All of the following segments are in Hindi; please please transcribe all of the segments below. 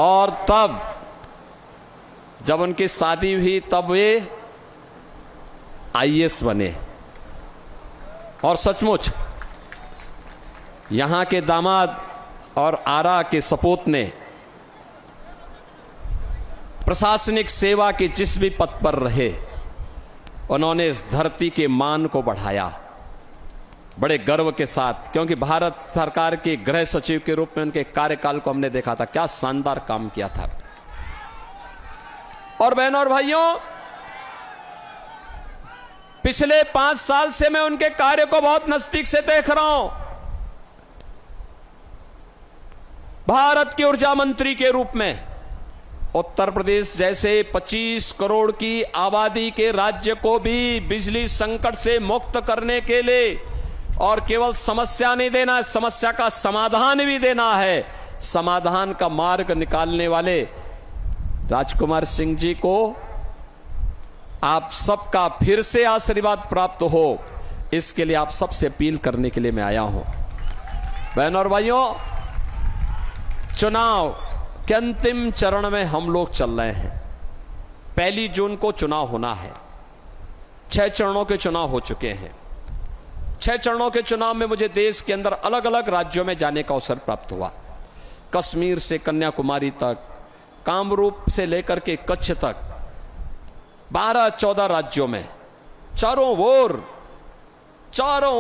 और तब जब उनकी शादी हुई तब वे आईएएस बने। और सचमुच यहां के दामाद और आरा के सपूत ने प्रशासनिक सेवा के जिस भी पद पर रहे, उन्होंने इस धरती के मान को बढ़ाया बड़े गर्व के साथ, क्योंकि भारत सरकार के गृह सचिव के रूप में उनके कार्यकाल को हमने देखा था, क्या शानदार काम किया था। और बहनों और भाइयों, पिछले 5 साल से मैं उनके कार्य को बहुत नजदीक से देख रहा हूं। भारत के ऊर्जा मंत्री के रूप में उत्तर प्रदेश जैसे 25 करोड़ की आबादी के राज्य को भी बिजली संकट से मुक्त करने के लिए, और केवल समस्या नहीं देना है, समस्या का समाधान भी देना है, समाधान का मार्ग निकालने वाले राजकुमार सिंह जी को आप सबका फिर से आशीर्वाद प्राप्त हो, इसके लिए आप सबसे अपील करने के लिए मैं आया हूं। बहनों और भाइयों, चुनाव के अंतिम चरण में हम लोग चल रहे हैं। 1 जून को चुनाव होना है। 6 चरणों के चुनाव हो चुके हैं। 6 चरणों के चुनाव में मुझे देश के अंदर अलग अलग राज्यों में जाने का अवसर प्राप्त हुआ। कश्मीर से कन्याकुमारी तक, कामरूप से लेकर के कच्छ तक, 12-14 राज्यों में चारों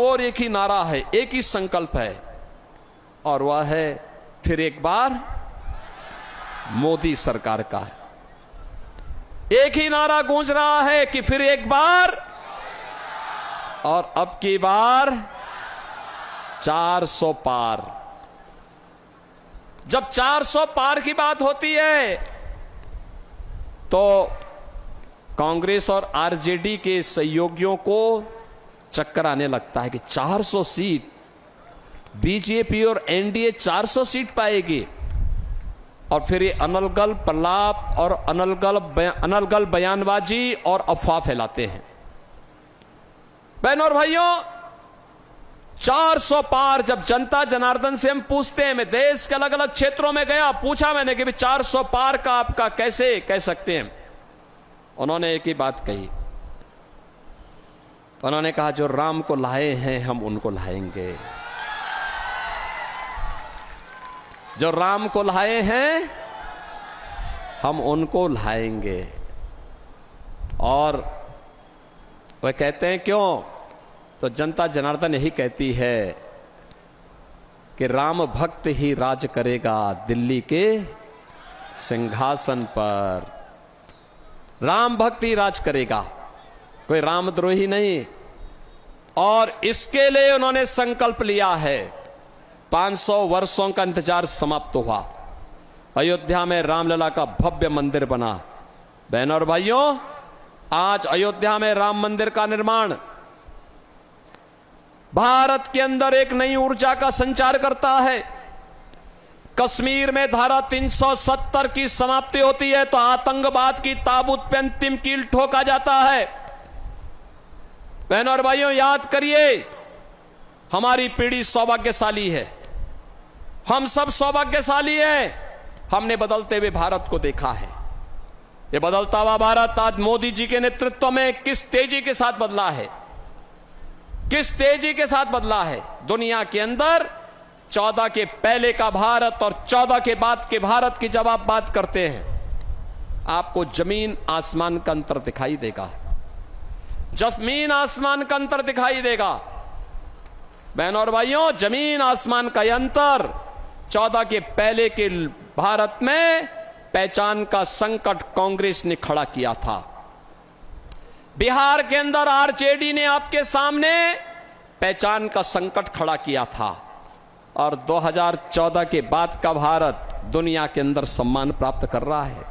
ओर एक ही नारा है, एक ही संकल्प है, और वह है फिर एक बार मोदी सरकार का है। एक ही नारा गूंज रहा है कि फिर एक बार, और अब की बार 400 पार। जब 400 पार की बात होती है तो कांग्रेस और आरजेडी के सहयोगियों को चक्कर आने लगता है कि 400 सीट बीजेपी और एनडीए 400 सीट पाएगी, और फिर ये अनलगल प्रलाप और अनलगल बयानबाजी और अफवाह फैलाते हैं। बहनों और भाइयों, 400 पार जब जनता जनार्दन से हम पूछते हैं, मैं देश के अलग अलग क्षेत्रों में गया, पूछा मैंने कि 400 पार का आपका कैसे कह सकते हैं। उन्होंने एक ही बात कही, उन्होंने कहा जो राम को लाए हैं हम उनको लाएंगे, जो राम को लाए हैं हम उनको लाएंगे। और वह कहते हैं क्यों, तो जनता जनार्दन यही कहती है कि राम भक्त ही राज करेगा दिल्ली के सिंहासन पर। राम भक्त ही राज करेगा, कोई रामद्रोही नहीं। और इसके लिए उन्होंने संकल्प लिया है। 500 वर्षों का इंतजार समाप्त हुआ। अयोध्या में रामलला का भव्य मंदिर बना। बहनों और भाइयों, आज अयोध्या में राम मंदिर का निर्माण भारत के अंदर एक नई ऊर्जा का संचार करता है। कश्मीर में धारा 370 की समाप्ति होती है तो आतंकवाद की ताबूत पे अंतिम कील ठोका जाता है। बहनों और भाइयों, याद करिए, हमारी पीढ़ी सौभाग्यशाली है, हम सब सौभाग्यशाली हैं। हमने बदलते हुए भारत को देखा है। ये बदलता हुआ भारत आज मोदी जी के नेतृत्व में किस तेजी के साथ बदला है, किस तेजी के साथ बदला है। दुनिया के अंदर 14 के पहले का भारत और 14 के बाद के भारत की जब आप बात करते हैं, आपको जमीन आसमान का अंतर दिखाई देगा, जमीन आसमान का अंतर दिखाई देगा। बहनों और भाइयों, जमीन आसमान का अंतर 14 के पहले के भारत में पहचान का संकट कांग्रेस ने खड़ा किया था। बिहार के अंदर आरजेडी ने आपके सामने पहचान का संकट खड़ा किया था, और 2014 के बाद का भारत दुनिया के अंदर सम्मान प्राप्त कर रहा है।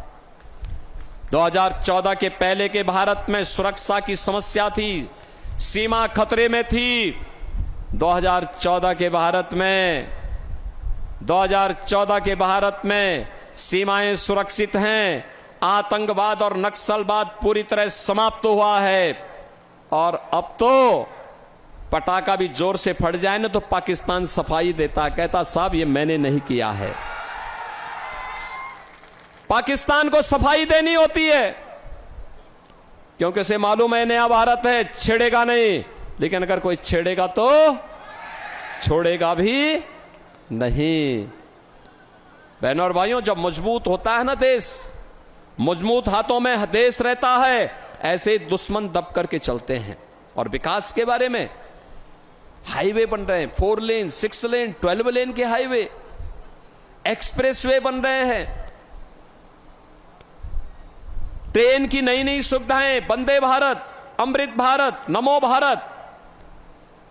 2014 के पहले के भारत में सुरक्षा की समस्या थी, सीमा खतरे में थी। 2014 के भारत में सीमाएं सुरक्षित हैं, आतंकवाद और नक्सलवाद पूरी तरह समाप्त हुआ है। और अब तो पटाखा भी जोर से फट जाए ना तो पाकिस्तान सफाई देता, कहता साहब ये मैंने नहीं किया है। पाकिस्तान को सफाई देनी होती है, क्योंकि उसे मालूम है नया भारत है, छेड़ेगा नहीं। लेकिन अगर कोई छेड़ेगा तो छोड़ेगा भी नहीं। बहनों और भाइयों, जब मजबूत होता है ना देश, मजबूत हाथों में देश रहता है, ऐसे दुश्मन दब करके चलते हैं। और विकास के बारे में, हाईवे बन रहे हैं, 4 लेन, 6 लेन, 12 लेन के हाईवे, एक्सप्रेसवे बन रहे हैं, ट्रेन की नई नई सुविधाएं, वंदे भारत, अमृत भारत, नमो भारत।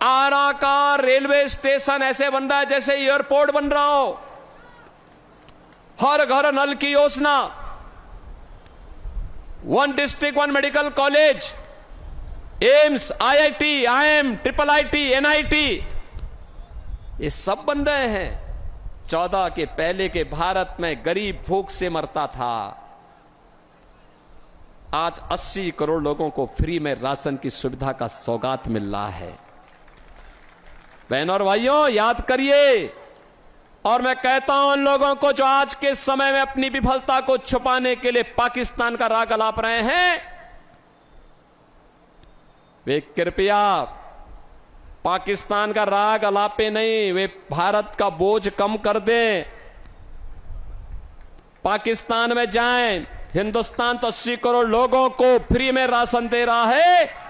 आरा का रेलवे स्टेशन ऐसे बन रहा है जैसे एयरपोर्ट बन रहा हो। हर घर नल की योजना, 1 district 1 medical college, AIIMS, IIT, IIM, IIIT, NIT, ये सब बन रहे हैं। 14 के पहले के भारत में गरीब भूख से मरता था, आज 80 करोड़ लोगों को फ्री में राशन की सुविधा का सौगात मिल रहा है। बहनों और भाइयों, याद करिए। और मैं कहता हूं उन लोगों को जो आज के समय में अपनी विफलता को छुपाने के लिए पाकिस्तान का राग अलाप रहे हैं, वे कृपया पाकिस्तान का राग अलापे नहीं, वे भारत का बोझ कम कर दें। पाकिस्तान में जाएं। हिंदुस्तान तो 80 करोड़ लोगों को फ्री में राशन दे रहा है,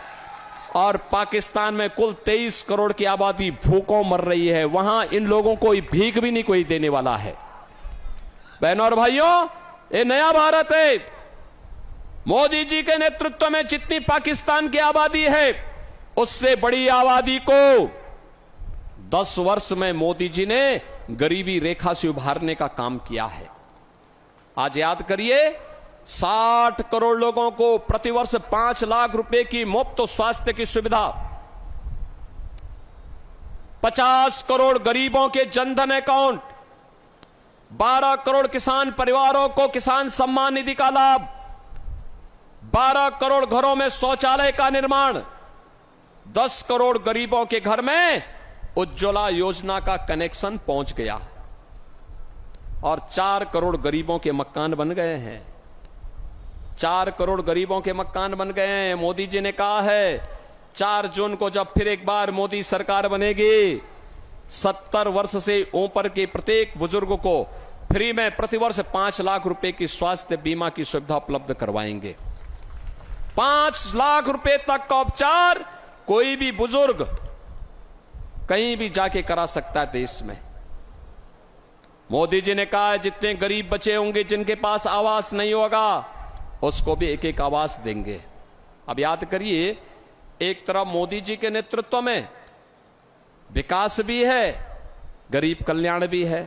और पाकिस्तान में कुल 23 करोड़ की आबादी भूखों मर रही है। वहां इन लोगों को भीख भी नहीं कोई देने वाला है। बहनों और भाइयों, ये नया भारत है। मोदी जी के नेतृत्व में जितनी पाकिस्तान की आबादी है, उससे बड़ी आबादी को 10 वर्ष में मोदी जी ने गरीबी रेखा से उभारने का काम किया है। आज याद करिए, 60 करोड़ लोगों को प्रतिवर्ष 5 लाख रुपए की मुफ्त स्वास्थ्य की सुविधा, 50 करोड़ गरीबों के जनधन अकाउंट, 12 करोड़ किसान परिवारों को किसान सम्मान निधि का लाभ, 12 करोड़ घरों में शौचालय का निर्माण, 10 करोड़ गरीबों के घर में उज्ज्वला योजना का कनेक्शन पहुंच गया, और 4 करोड़ गरीबों के मकान बन गए हैं। 4 करोड़ गरीबों के मकान बन गए हैं। मोदी जी ने कहा है 4 जून को जब फिर एक बार मोदी सरकार बनेगी, 70 वर्ष से ऊपर के प्रत्येक बुजुर्ग को फ्री में प्रतिवर्ष 5 लाख रुपए की स्वास्थ्य बीमा की सुविधा उपलब्ध करवाएंगे। 5 लाख रुपए तक का उपचार कोई भी बुजुर्ग कहीं भी जाके करा सकता है देश में। मोदी जी ने कहा है जितने गरीब बचे होंगे जिनके पास आवास नहीं होगा, उसको भी एक एक आवास देंगे। अब याद करिए, एक तरफ मोदी जी के नेतृत्व में विकास भी है, गरीब कल्याण भी है,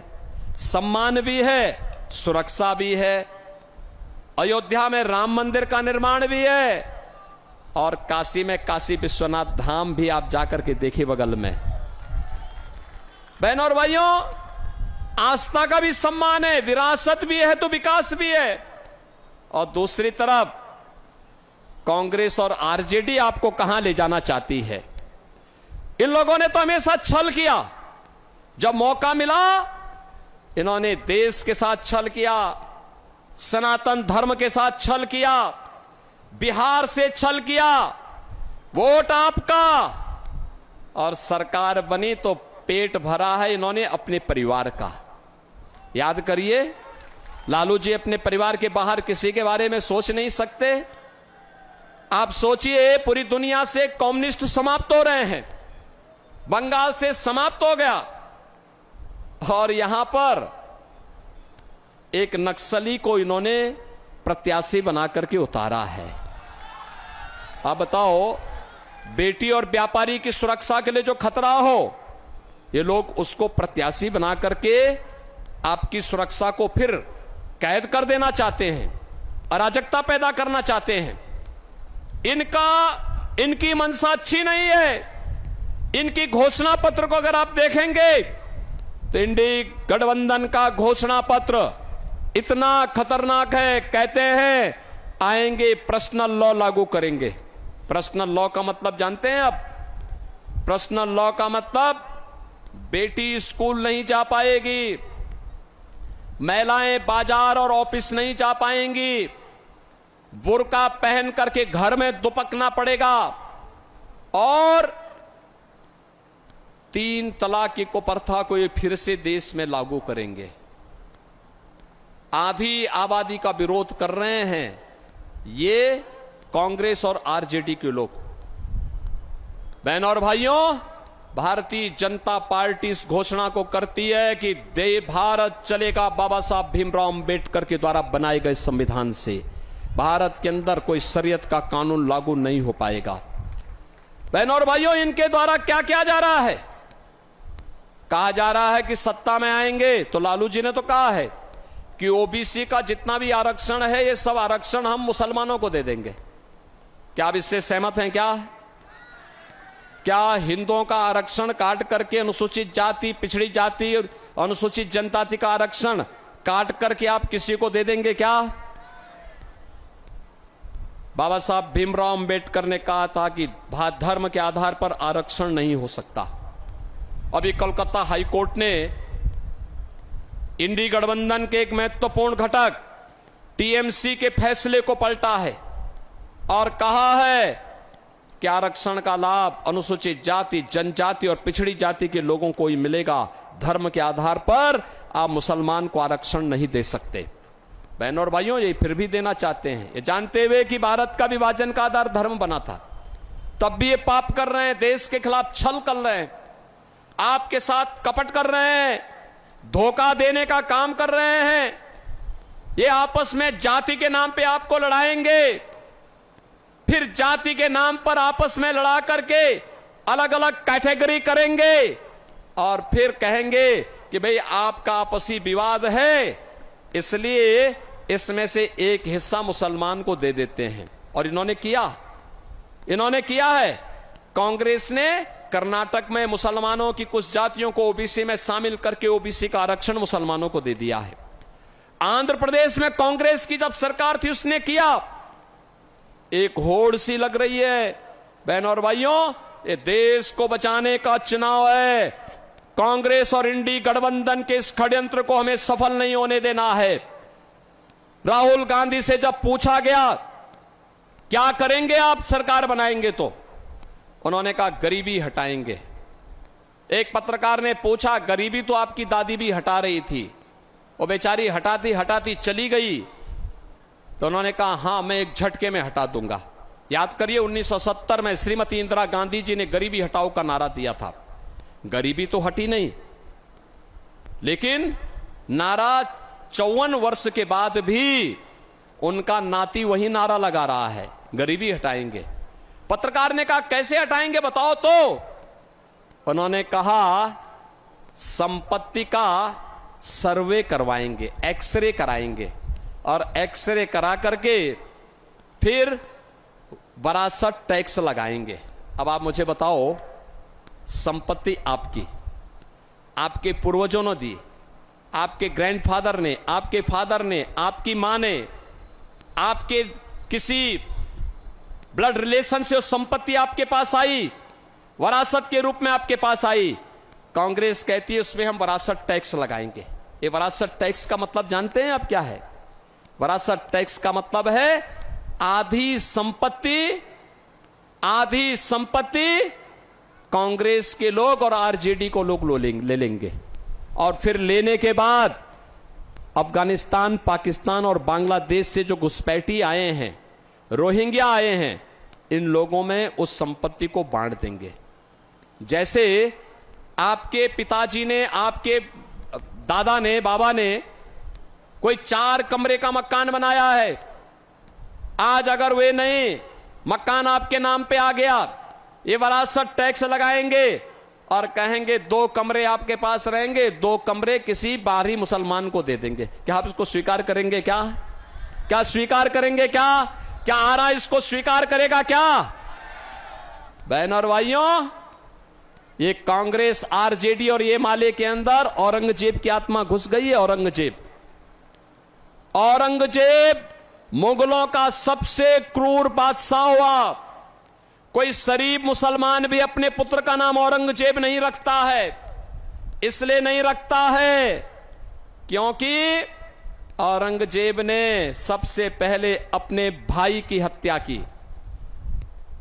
सम्मान भी है, सुरक्षा भी है, अयोध्या में राम मंदिर का निर्माण भी है, और काशी में काशी विश्वनाथ धाम भी आप जाकर के देखिए बगल में। बहनों और भाइयों, आस्था का भी सम्मान है, विरासत भी है तो विकास भी है। और दूसरी तरफ कांग्रेस और आरजेडी आपको कहां ले जाना चाहती है। इन लोगों ने तो हमेशा छल किया, जब मौका मिला इन्होंने देश के साथ छल किया, सनातन धर्म के साथ छल किया, बिहार से छल किया, वोट आपका, और सरकार बनी तो पेट भरा है इन्होंने अपने परिवार का। याद करिए, लालू जी अपने परिवार के बाहर किसी के बारे में सोच नहीं सकते। आप सोचिए, पूरी दुनिया से कम्युनिस्ट समाप्त हो रहे हैं, बंगाल से समाप्त हो गया, और यहां पर एक नक्सली को इन्होंने प्रत्याशी बना करके उतारा है। आप बताओ, बेटी और व्यापारी की सुरक्षा के लिए जो खतरा हो, ये लोग उसको प्रत्याशी बना करके आपकी सुरक्षा को फिर कैद कर देना चाहते हैं, अराजकता पैदा करना चाहते हैं। इनकी मंशा अच्छी नहीं है। इनकी घोषणा पत्र को अगर आप देखेंगे तो इंडी गठबंधन का घोषणा पत्र इतना खतरनाक है। कहते हैं आएंगे पर्सनल लॉ लागू करेंगे। पर्सनल लॉ का मतलब जानते हैं आप? पर्सनल लॉ का मतलब बेटी स्कूल नहीं जा पाएगी, महिलाएं बाजार और ऑफिस नहीं जा पाएंगी, बुर्का पहन करके घर में दुपकना पड़ेगा, और 3 तलाक की कुप्रथा को ये फिर से देश में लागू करेंगे। आधी आबादी का विरोध कर रहे हैं ये कांग्रेस और आरजेडी के लोग। बहनों और भाइयों, भारतीय जनता पार्टी इस घोषणा को करती है कि भारत चलेगा बाबा साहब भीमराव अंबेडकर के द्वारा बनाए गए संविधान से। भारत के अंदर कोई शरीयत का कानून लागू नहीं हो पाएगा। बहनों और भाइयों, इनके द्वारा क्या किया जा रहा है? कहा जा रहा है कि सत्ता में आएंगे तो लालू जी ने तो कहा है कि ओबीसी का जितना भी आरक्षण है ये सब आरक्षण हम मुसलमानों को दे देंगे। क्या आप इससे सहमत हैं? क्या हिंदुओं का आरक्षण काट करके अनुसूचित जाति, पिछड़ी जाति और अनुसूचित जनजाति का आरक्षण काट करके आप किसी को दे देंगे क्या? बाबा साहब भीमराव अंबेडकर ने कहा था कि धर्म के आधार पर आरक्षण नहीं हो सकता। अभी कोलकाता हाईकोर्ट ने इंडी गठबंधन के एक महत्वपूर्ण घटक टीएमसी के फैसले को पलटा है और कहा है कि आरक्षण का लाभ अनुसूचित जाति, जनजाति और पिछड़ी जाति के लोगों को ही मिलेगा। धर्म के आधार पर आप मुसलमान को आरक्षण नहीं दे सकते। बहनों और भाइयों, ये फिर भी देना चाहते हैं, ये जानते हुए कि भारत का विभाजन का आधार धर्म बना था, तब भी ये पाप कर रहे हैं, देश के खिलाफ छल कर रहे हैं, आपके साथ कपट कर रहे हैं, धोखा देने का काम कर रहे हैं। ये आपस में जाति के नाम पे आपको लड़ाएंगे, फिर जाति के नाम पर आपस में लड़ा करके अलग अलग कैटेगरी करेंगे और फिर कहेंगे कि भाई आपका आपसी विवाद है, इसलिए इसमें से एक हिस्सा मुसलमान को दे देते हैं। और इन्होंने किया है। कांग्रेस ने कर्नाटक में मुसलमानों की कुछ जातियों को ओबीसी में शामिल करके ओबीसी का आरक्षण मुसलमानों को दे दिया है। आंध्र प्रदेश में कांग्रेस की जब सरकार थी उसने किया। एक होड़ सी लग रही है। बहनों और भाइयों, ये देश को बचाने का चुनाव है। कांग्रेस और इंडी गठबंधन के इस षड्यंत्र को हमें सफल नहीं होने देना है। राहुल गांधी से जब पूछा गया क्या करेंगे आप सरकार बनाएंगे, तो उन्होंने कहा गरीबी हटाएंगे। एक पत्रकार ने पूछा गरीबी तो आपकी दादी भी हटा रही थी, वो बेचारी हटाती हटाती चली गई, तो उन्होंने कहा हाँ मैं एक झटके में हटा दूंगा। याद करिए 1970 में श्रीमती इंदिरा गांधी जी ने गरीबी हटाओ का नारा दिया था। गरीबी तो हटी नहीं, लेकिन नारा 54 वर्ष के बाद भी उनका नाती वही नारा लगा रहा है, गरीबी हटाएंगे। पत्रकार ने कहा कैसे हटाएंगे बताओ, तो उन्होंने कहा संपत्ति का सर्वे करवाएंगे, एक्सरे कराएंगे और एक्सरे करा करके फिर विरासत टैक्स लगाएंगे। अब आप मुझे बताओ, संपत्ति आपकी, आपके पूर्वजों ने दी, आपके ग्रैंडफादर ने, आपके फादर ने, आपकी मां ने, आपके किसी ब्लड रिलेशन से संपत्ति आपके पास आई, विरासत के रूप में आपके पास आई। कांग्रेस कहती है उसमें हम विरासत टैक्स लगाएंगे। ये विरासत टैक्स का मतलब जानते हैं आप क्या है? विरासत टैक्स का मतलब है आधी संपत्ति कांग्रेस के लोग और आरजेडी को लोग ले लेंगे और फिर लेने के बाद अफगानिस्तान, पाकिस्तान और बांग्लादेश से जो घुसपैठी आए हैं, रोहिंग्या आए हैं, इन लोगों में उस संपत्ति को बांट देंगे। जैसे आपके पिताजी ने, आपके दादा ने, बाबा ने कोई 4 कमरे का मकान बनाया है, आज अगर वे नहीं मकान आपके नाम पे आ गया, ये विरासत टैक्स लगाएंगे और कहेंगे 2 कमरे आपके पास रहेंगे, 2 कमरे किसी बाहरी मुसलमान को दे देंगे। क्या आप इसको स्वीकार करेंगे? क्या स्वीकार करेंगे? क्या आरा इसको स्वीकार करेगा क्या? बहनों और भाइयों, ये कांग्रेस, आरजेडी और ये माले के अंदर औरंगजेब की आत्मा घुस गई है। औरंगजेब मुगलों का सबसे क्रूर बादशाह हुआ। कोई शरीफ मुसलमान भी अपने पुत्र का नाम औरंगजेब नहीं रखता है। इसलिए नहीं रखता है क्योंकि औरंगजेब ने सबसे पहले अपने भाई की हत्या की,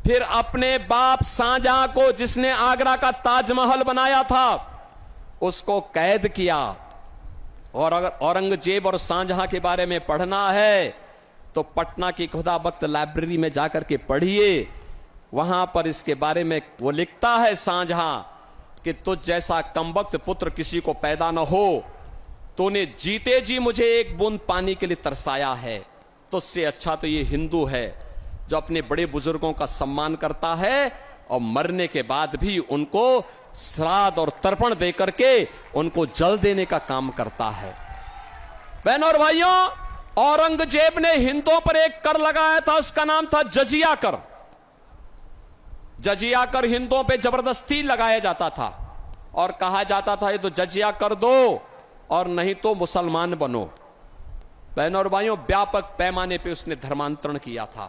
फिर अपने बाप शाहजहां को, जिसने आगरा का ताजमहल बनाया था, उसको कैद किया। और अगर औरंगजेब और शाहजहां के बारे में पढ़ना है तो पटना की खुदाबख्त लाइब्रेरी में जाकर के पढ़िए। वहां पर इसके बारे में वो लिखता है शाहजहां कि तुझ जैसा कमबख्त पुत्र किसी को पैदा न हो, तूने जीते जी मुझे एक बूंद पानी के लिए तरसाया है। तुझसे अच्छा तो ये हिंदू है जो अपने बड़े बुजुर्गों का सम्मान करता है और मरने के बाद भी उनको श्राद्ध और तर्पण देकर के उनको जल देने का काम करता है। बहनों और भाइयों, औरंगजेब ने हिंदुओं पर एक कर लगाया था, उसका नाम था जजिया कर। जजिया कर हिंदुओं पे जबरदस्ती लगाया जाता था और कहा जाता था ये तो जजिया कर दो और नहीं तो मुसलमान बनो। बहनों और भाइयों, व्यापक पैमाने पे उसने धर्मांतरण किया था।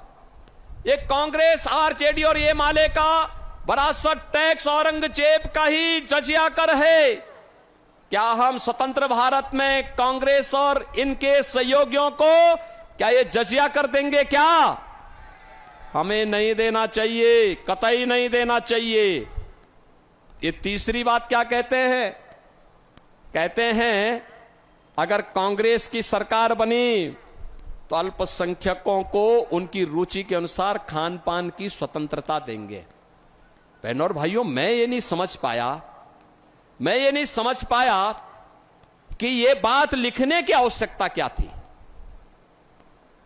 ये कांग्रेस, आरजेडी और ये माले का विरासत टैक्स औरंगजेब का ही जजिया कर है। क्या हम स्वतंत्र भारत में कांग्रेस और इनके सहयोगियों को क्या ये जजिया कर देंगे? क्या हमें नहीं देना चाहिए, कतई नहीं देना चाहिए। ये तीसरी बात क्या कहते हैं? कहते हैं अगर कांग्रेस की सरकार बनी तो अल्पसंख्यकों को उनकी रुचि के अनुसार खान पान की स्वतंत्रता देंगे। बहनों और भाइयों, मैं ये नहीं समझ पाया कि ये बात लिखने की आवश्यकता क्या थी।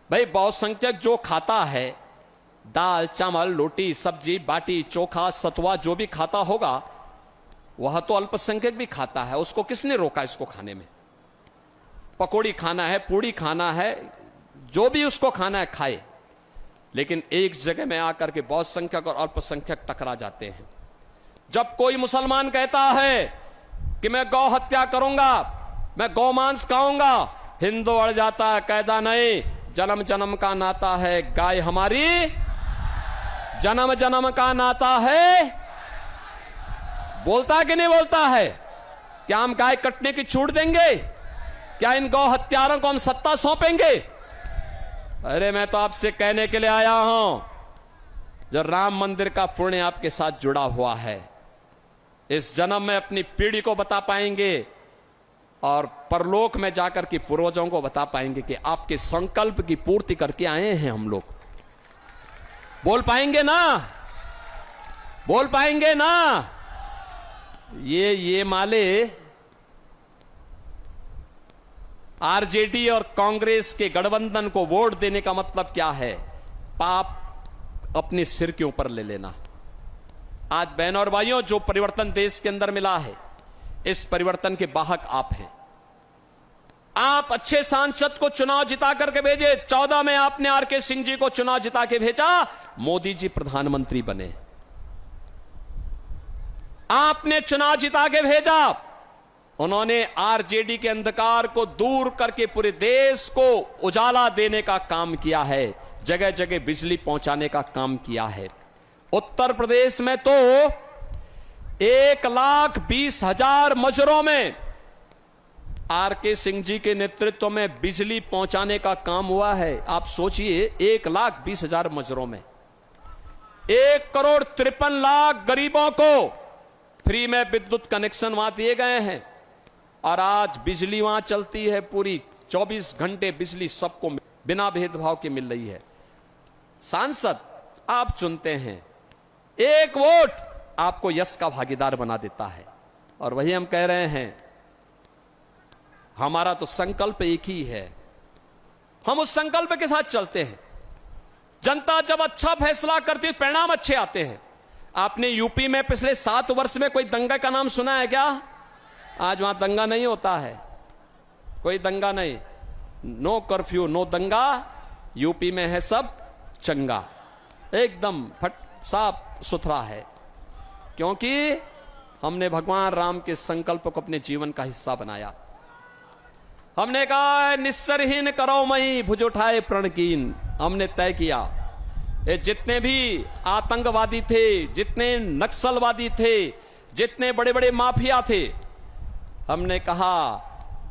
भाई, बहुसंख्यक जो खाता है, दाल चावल रोटी सब्जी बाटी चोखा सतुआ जो भी खाता होगा, वह तो अल्पसंख्यक भी खाता है। उसको किसने रोका इसको खाने में? पकौड़ी खाना है, पूड़ी खाना है, जो भी उसको खाना है खाए। लेकिन एक जगह में आकर के बहुसंख्यक और अल्पसंख्यक टकरा जाते हैं। जब कोई मुसलमान कहता है कि मैं गौ हत्या करूंगा, मैं गौमांस खाऊंगा, हिंदू अड़ जाता है, कहता नहीं, जन्म जन्म का नाता है, गाय हमारी जन्म जन्म का नाता है। बोलता कि नहीं बोलता है? क्या हम गाय कटने की छूट देंगे? क्या इन गौ हत्यारों को हम सत्ता सौंपेंगे? अरे मैं तो आपसे कहने के लिए आया हूं, जो राम मंदिर का पुण्य आपके साथ जुड़ा हुआ है, इस जन्म में अपनी पीढ़ी को बता पाएंगे और परलोक में जाकर के पूर्वजों को बता पाएंगे कि आपके संकल्प की पूर्ति करके आए हैं हम लोग। बोल पाएंगे ना? बोल पाएंगे ना? ये माले आरजेडी और कांग्रेस के गठबंधन को वोट देने का मतलब क्या है? पाप अपने सिर के ऊपर ले लेना। आज बहनों और भाइयों, जो परिवर्तन देश के अंदर मिला है, इस परिवर्तन के वाहक आप हैं। आप अच्छे सांसद को चुनाव जिता करके भेजे। 14 में आपने आरके सिंह जी को चुनाव जिता के भेजा, मोदी जी प्रधानमंत्री बने। आपने चुनाव जिता के भेजा, उन्होंने आरजेडी के अंधकार को दूर करके पूरे देश को उजाला देने का काम किया है, जगह जगह बिजली पहुंचाने का काम किया है। उत्तर प्रदेश में तो 1,20,000 मजरों में आरके सिंह जी के नेतृत्व में बिजली पहुंचाने का काम हुआ है। आप सोचिए, 1,20,000 मजरों में 1,53,00,000 गरीबों को फ्री में विद्युत कनेक्शन वहां दिए गए हैं और आज बिजली वहां चलती है। पूरी 24 घंटे बिजली सबको बिना भेदभाव के मिल रही है। सांसद आप चुनते हैं, एक वोट आपको यश का भागीदार बना देता है। और वही हम कह रहे हैं, हमारा तो संकल्प एक ही है, हम उस संकल्प के साथ चलते हैं। जनता जब अच्छा फैसला करती है, परिणाम अच्छे आते हैं। आपने यूपी में पिछले 7 वर्ष में कोई दंगा का नाम सुना है क्या? आज वहां दंगा नहीं होता है, कोई दंगा नहीं। नो कर्फ्यू, नो दंगा। यूपी में है सब चंगा, एकदम साफ सुथरा है, क्योंकि हमने भगवान राम के संकल्प को अपने जीवन का हिस्सा बनाया। हमने कहा निस्सरहीन करो मई भुज उठाए प्रणकीन। हमने तय किया, ये जितने भी आतंकवादी थे, जितने नक्सलवादी थे, जितने बड़े बड़े माफिया थे, हमने कहा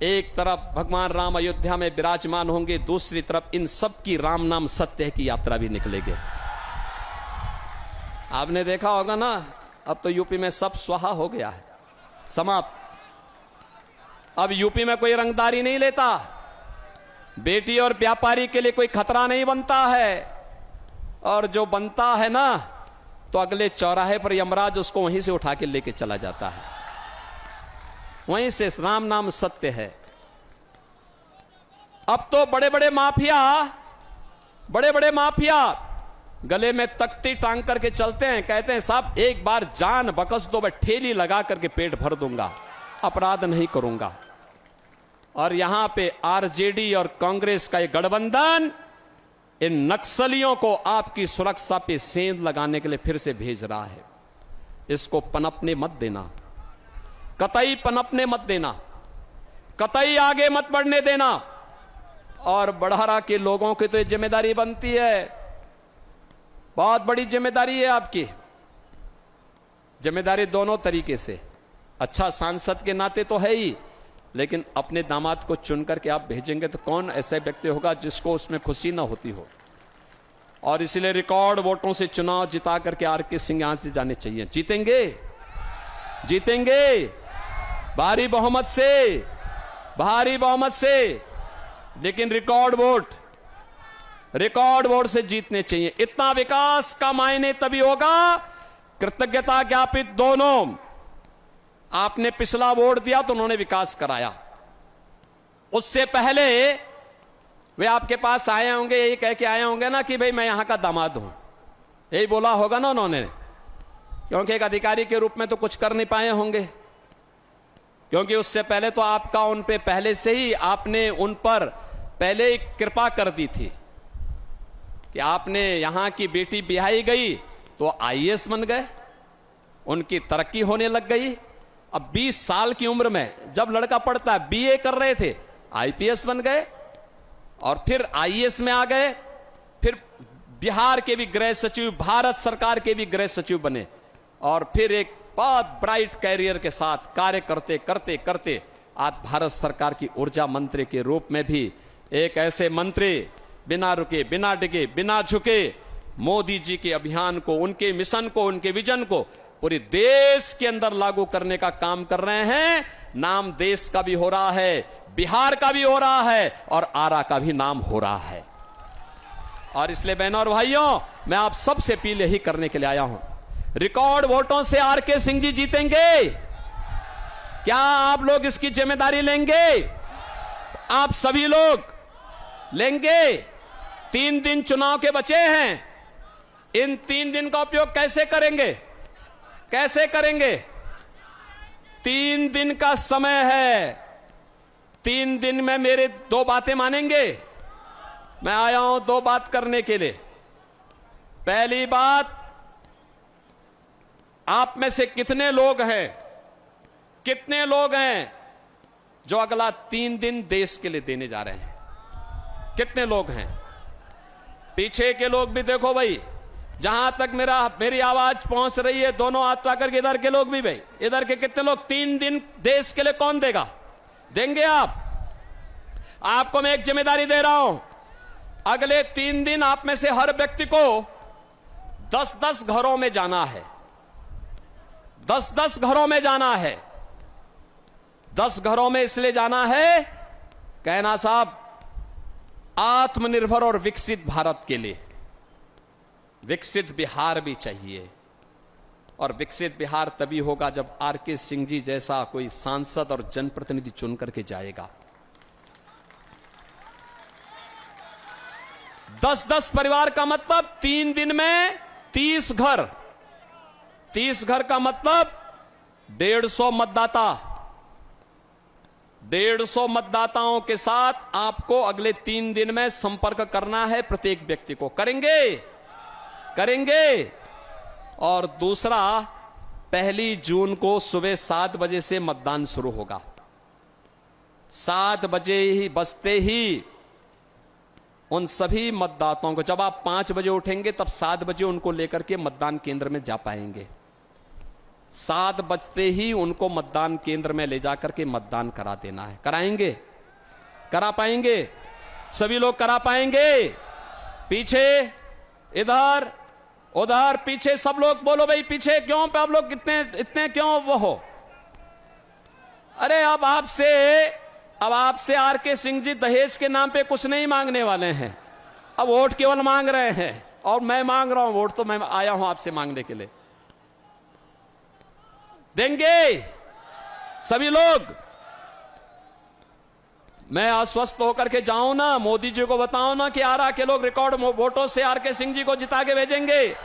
एक तरफ भगवान राम अयोध्या में विराजमान होंगे, दूसरी तरफ इन सब की राम नाम सत्य की यात्रा भी निकलेगी। आपने देखा होगा ना, अब तो यूपी में सब स्वाहा हो गया है, समाप्त। अब यूपी में कोई रंगदारी नहीं लेता, बेटी और व्यापारी के लिए कोई खतरा नहीं बनता है, और जो बनता है ना तो अगले चौराहे पर यमराज उसको वहीं से उठा के लेके चला जाता है। वहीं से राम नाम सत्य है। अब तो बड़े बड़े माफिया गले में तख्ती टांग करके चलते हैं, कहते हैं साहब एक बार जान बकस दो, मैं ठेली लगा करके पेट भर दूंगा, अपराध नहीं करूंगा। और यहां पे आरजेडी और कांग्रेस का ये गठबंधन इन नक्सलियों को आपकी सुरक्षा पे सेंध लगाने के लिए फिर से भेज रहा है। इसको पनपने मत देना, कतई पनपने मत देना, कतई आगे मत बढ़ने देना। और बढ़ारा के लोगों की तो ये जिम्मेदारी बनती है, बहुत बड़ी जिम्मेदारी है आपकी। जिम्मेदारी दोनों तरीके से, अच्छा सांसद के नाते तो है ही, लेकिन अपने दामाद को चुन करके आप भेजेंगे तो कौन ऐसा व्यक्ति होगा जिसको उसमें खुशी ना होती हो। और इसलिए रिकॉर्ड वोटों से चुनाव जिता करके आरके सिंह यहां से जाने चाहिए। जीतेंगे, जीतेंगे भारी बहुमत से, भारी बहुमत से, लेकिन रिकॉर्ड वोट से जीतने चाहिए। इतना विकास का मायने तभी होगा, कृतज्ञता ज्ञापित दोनों। आपने पिछला वोट दिया तो उन्होंने विकास कराया, उससे पहले वे आपके पास आए होंगे, यही कह के आए होंगे ना कि भाई मैं यहां का दामाद हूं, यही बोला होगा ना उन्होंने, क्योंकि एक अधिकारी के रूप में तो कुछ कर नहीं पाए होंगे, क्योंकि उससे पहले तो आपका उन पे पहले से ही आपने उन पर पहले ही कृपा कर दी थी कि आपने यहां की बेटी बिहाई गई तो आईएएस बन गए, उनकी तरक्की होने लग गई। अब 20 साल की उम्र में जब लड़का पढ़ता है, बीए कर रहे थे, आईपीएस बन गए, और फिर आईएएस में आ गए, फिर बिहार के भी गृह सचिव, भारत सरकार के भी गृह सचिव बने, और फिर एक बहुत ब्राइट कैरियर के साथ कार्य करते करते करते आज भारत सरकार की ऊर्जा मंत्री के रूप में भी एक ऐसे मंत्री बिना रुके, बिना डिगे, बिना झुके मोदी जी के अभियान को, उनके मिशन को, उनके विजन को पूरे देश के अंदर लागू करने का काम कर रहे हैं। नाम देश का भी हो रहा है, बिहार का भी हो रहा है, और आरा का भी नाम हो रहा है। और इसलिए बहनों और भाइयों, मैं आप सबसे अपील यही करने के लिए आया हूं, रिकॉर्ड वोटों से आरके सिंह जी जीतेंगे। क्या आप लोग इसकी जिम्मेदारी लेंगे? आप सभी लोग लेंगे? 3 दिन चुनाव के बचे हैं, इन 3 दिन का उपयोग कैसे करेंगे? कैसे करेंगे? 3 दिन का समय है, 3 दिन में मेरे 2 बातें मानेंगे? मैं आया हूं 2 बात करने के लिए। पहली बात, आप में से कितने लोग हैं जो अगला 3 दिन देश के लिए देने जा रहे हैं? कितने लोग हैं? पीछे के लोग भी देखो भाई, जहां तक मेरी आवाज पहुंच रही है, दोनों हाथ पा करके, इधर के लोग भी भाई, इधर के कितने लोग 3 दिन देश के लिए कौन देगा? देंगे आप? आपको मैं एक जिम्मेदारी दे रहा हूं, अगले 3 दिन आप में से हर व्यक्ति को 10-10 घरों में जाना है, 10-10 घरों में जाना है। 10 घरों में इसलिए जाना है, कहना साहब आत्मनिर्भर और विकसित भारत के लिए विकसित बिहार भी चाहिए, और विकसित बिहार तभी होगा जब आरके सिंह जी जैसा कोई सांसद और जनप्रतिनिधि चुन करके जाएगा। 10-10 परिवार का मतलब 3 दिन में 30 घर, 30 घर का मतलब 150 मतदाता। 150 मतदाताओं के साथ आपको अगले 3 दिन में संपर्क करना है, प्रत्येक व्यक्ति को। करेंगे? और दूसरा, 1 जून को सुबह 7 बजे से मतदान शुरू होगा। 7 बजे ही बजते ही उन सभी मतदाताओं को, जब आप 5 बजे उठेंगे तब 7 बजे उनको लेकर के मतदान केंद्र में जा पाएंगे। 7 बजते ही उनको मतदान केंद्र में ले जाकर के मतदान करा देना है। कराएंगे? करा पाएंगे? सभी लोग करा पाएंगे? पीछे, इधर, उधर, पीछे सब लोग बोलो भाई, पीछे क्यों पे आप लोग इतने क्यों वो हो? अरे अब आपसे आर.के. सिंह जी दहेज के नाम पे कुछ नहीं मांगने वाले हैं। अब वोट केवल मांग रहे हैं और मैं मांग रहा हूं वोट, तो मैं आया हूं आपसे मांगने के लिए। देंगे सभी लोग? मैं आश्वस्त होकर के जाऊं ना, मोदी जी को बताऊं ना कि आरा के लोग रिकॉर्ड वोटों से आर.के. सिंह जी को जिता के भेजेंगे।